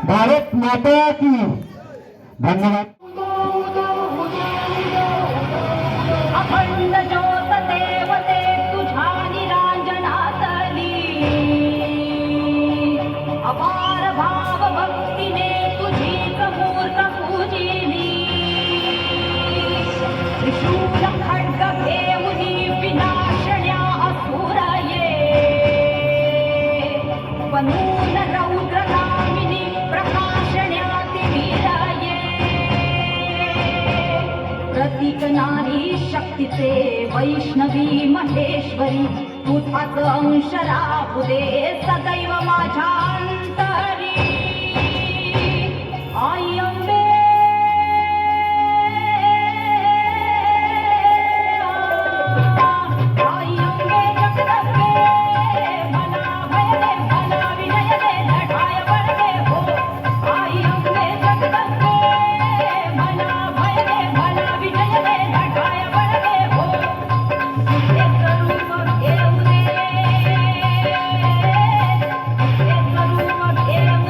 भारत माता की धन्यवाद। अखंड ज्योत देवते तुझा निरांजनातली अपार भाव भक्तीने तुझी मूर्त पूजिली त्रिशूल खड्ग घेऊनी विनाशण्या असुर ये बनून रौद्र नामिनी प्रकाशण्याति वीरये प्रतीक नारी शक्तीचे वैष्णवी महेश्वरी तुझाच अंश राहू दे सदैव माझ्या अंतरी आई अंबे आई अंबे जगदंबे मला भय दे मला विजय दे लढाय बळगे हो आई अंबे जगदंबे मला भय दे मला विजय दे लढाय बळगे हो एक रूप घेऊ दे एक रूप घेऊ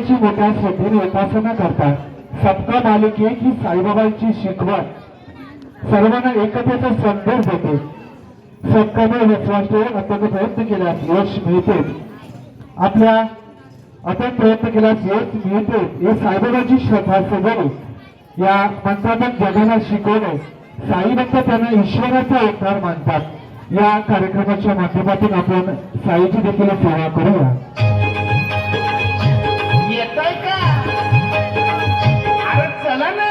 साईबाबांची मोठ्या श्रद्धेने उपासना करतात. सबका मालिक एक ही साईबाबांची शिकवण सर्वांना एकतेचा संदेश देते. सबकाने विश्वास ठेवून अत्यंत प्रयत्न केल्यास यश मिळते. आपल्या अत्यंत प्रयत्न केल्यास यश मिळते हे साईबाबांची श्रद्धा सजवणे या मंत्रात्मक जगाला शिकवणे. साई म्हणतात त्यांना ईश्वराचा अवतार मानतात. या कार्यक्रमाच्या माध्यमातून आपण साईची देखील सेवा करूया. येतोय का? अरे चला ना.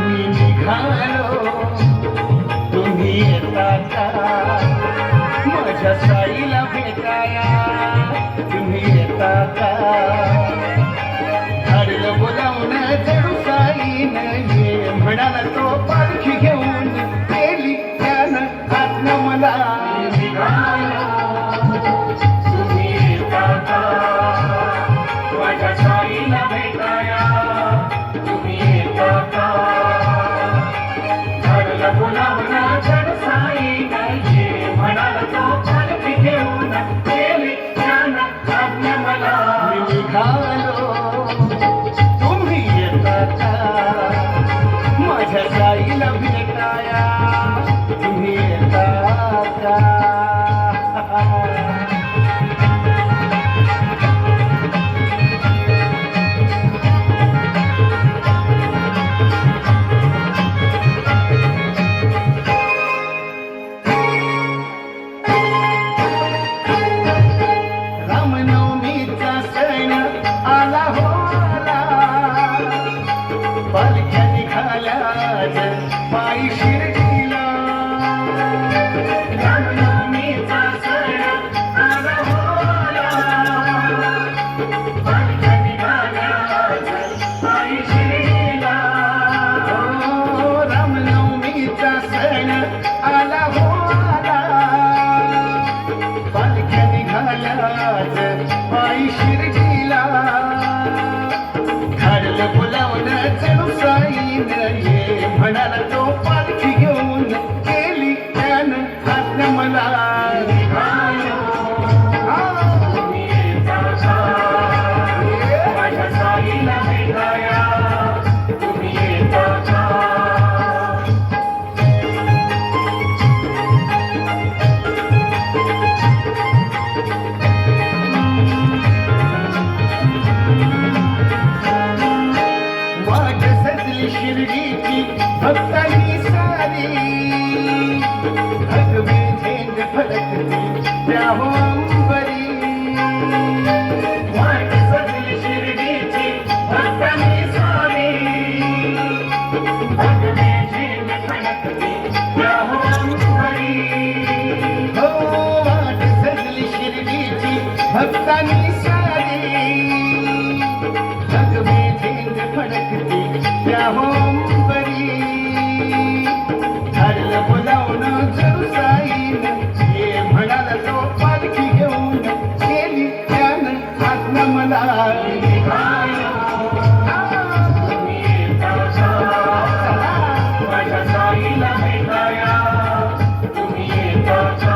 मी निघालो, तुम्ही येता का? माझ्या साईला भेटाया तुम्ही येता का? झाडलं बोलावून जणू साईन ये म्हणाला तो पालखी घेऊन गेली त्यानं आत्म मला. तुम्ही येता का? माझ्या साईला भेटाया तुम्ही येता का? झाडलं बोलावून जणू साईन ये म्हणाला तो पालखी घेऊन गेली त्यानं आत्म मला. मी निघालो, तुम्ही येता का? माझ्या साईला भेटाया तुम्ही येता का? रामनवमीचा सण आला हो आला. पालख्या निघाल्या आज पायी शिर्डीला. रामनवमीचा सण आला हो आला. पालख्या निघाल्या आज पायी शिर्डीला. हो, रामनवमीचा सण आला हो आला. पालख्या निघाल्या आज पायी शिर्डीला. झाडलं बोलावून जणू साईन ये म्हणाला तो पालखी घेऊन गेली त्यानं आज्ञा मला. माझ्या साईला भेटाया तुम्ही येता का? वाट सजली शिर्डीची भक्तांनी सारी. भगवे झेंड फडकली त्या हो अंबरी. वाट सजली शिर्डीची भक्तांनी सारी. भगवे झेंड फडकली त्या हो अंबरी. हो, वाट सजली शिर्डीची भक्तांनी सारी. भगवे झेंड फडकली त्या हो अंबरी. झाडलं बोलावून जणू साईन ये म्हणाला तो पालखी घेऊन गेली त्यानं आज्ञा मला. तुम्ही येता का? माझ्या साईला भेटाया तुम्ही येता का?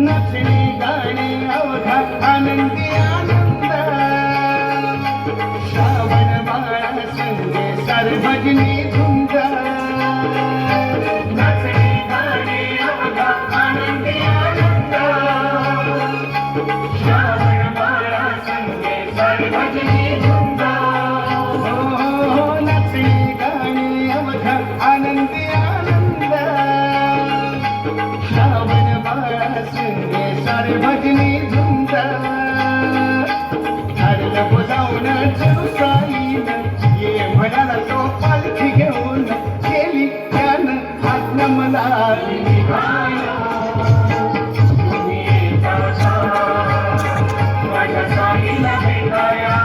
नाचणी गाणी अवघा आनंदी आनंद. श्रावण बाळा संगे सार्वजनी धुंद. नाचणी गाणी अवघा आनंदी आनंद. श्रावण बाळा संगे सार्वजनी धुंद. हो, नाचणी गाणी अवघा आनंदी आनंद. श्रावण बाळा संगे सार्वजनी धुंद. झाडलं बोलावून जणू साईन ये म्हणाला तो पालखी घेऊन गेली त्यानं आज्ञा मला. तुम्ही येता का? माझ्या साईला भेटाया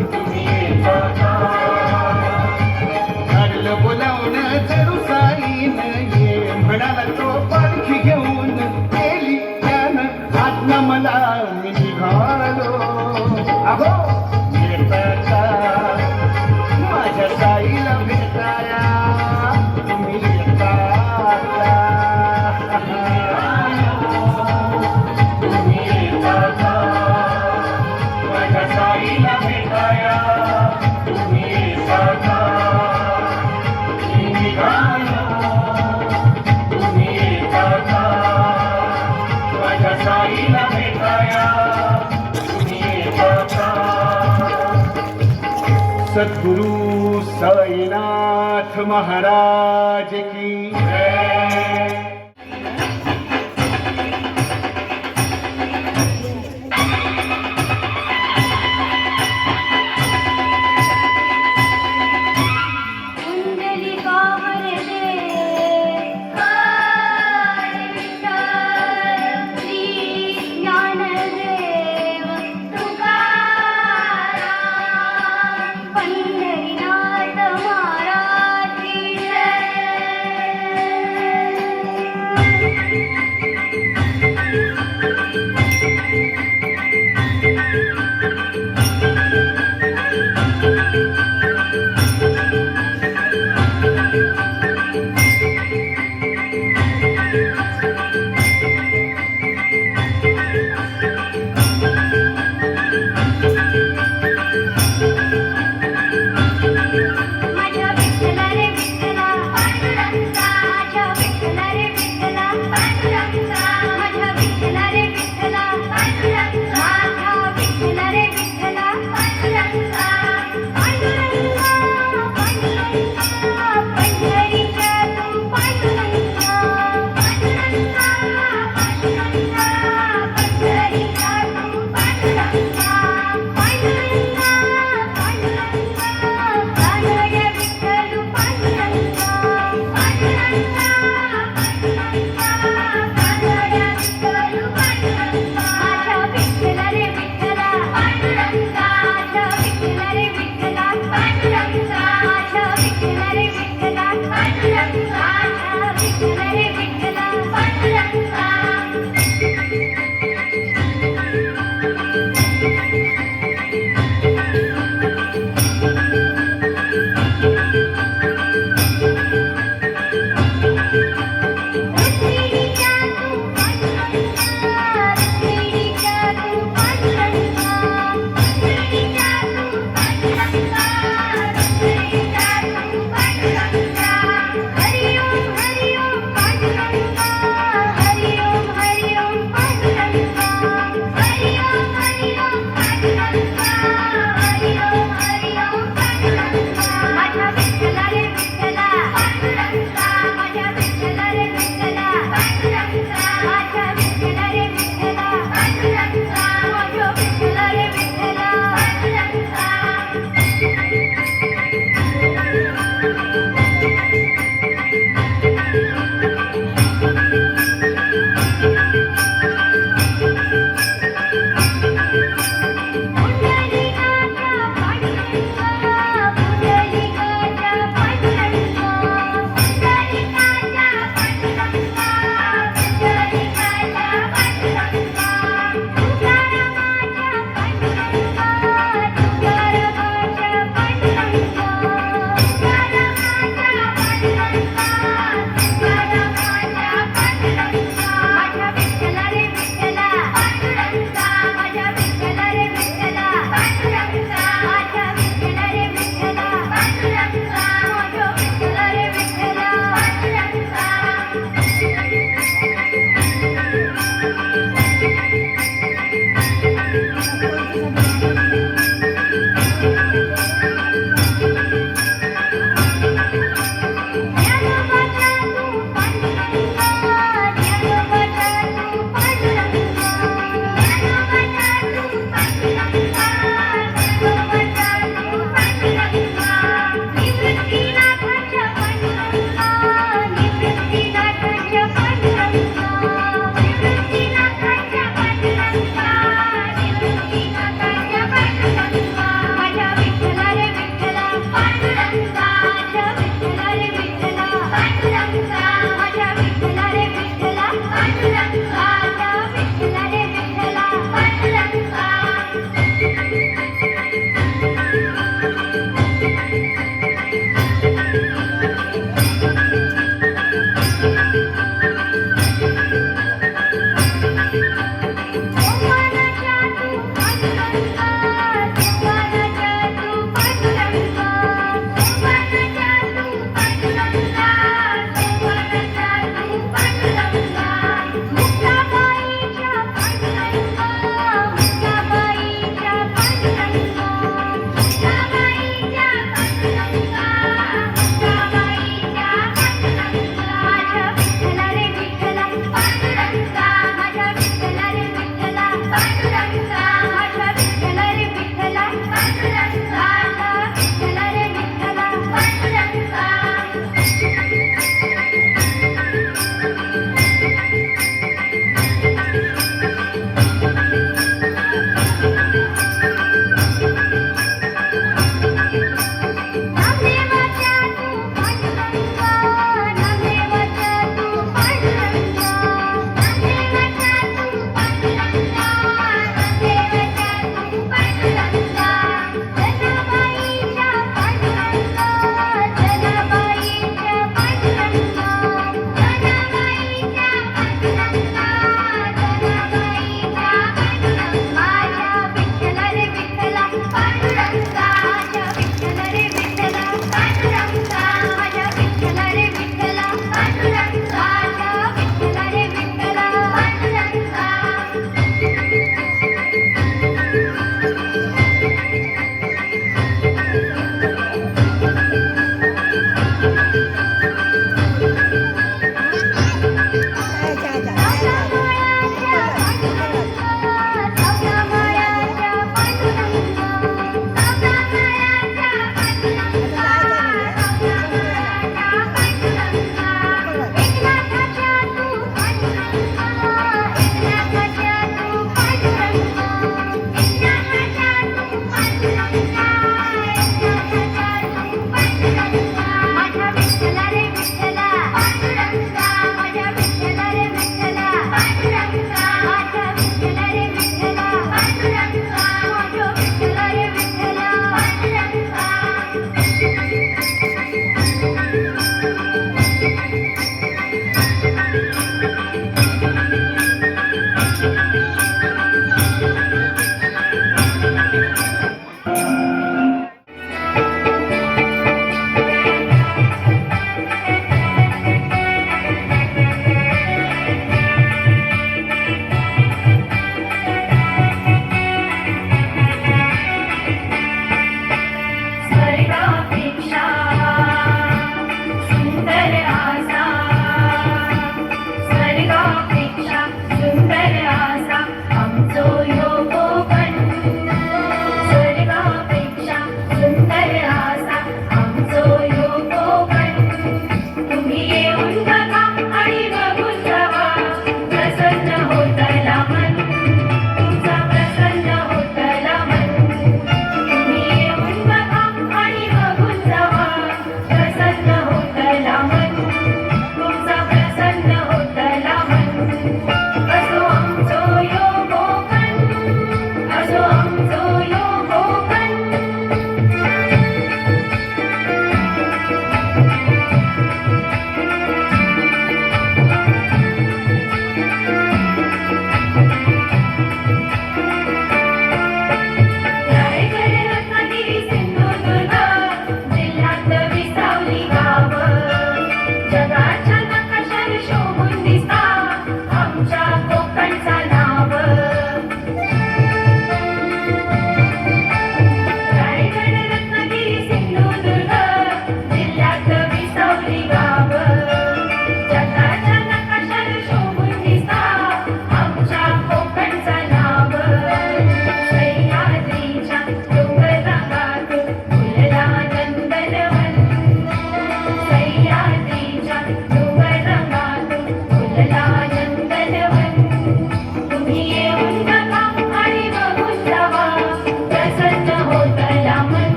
तुम्ही येता का? सद्गुरु साईनाथ महाराज की जय।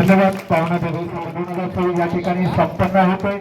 धन्यवाद. पाहुणा देवी 2026 या ठिकाणी संपन्न होतोय.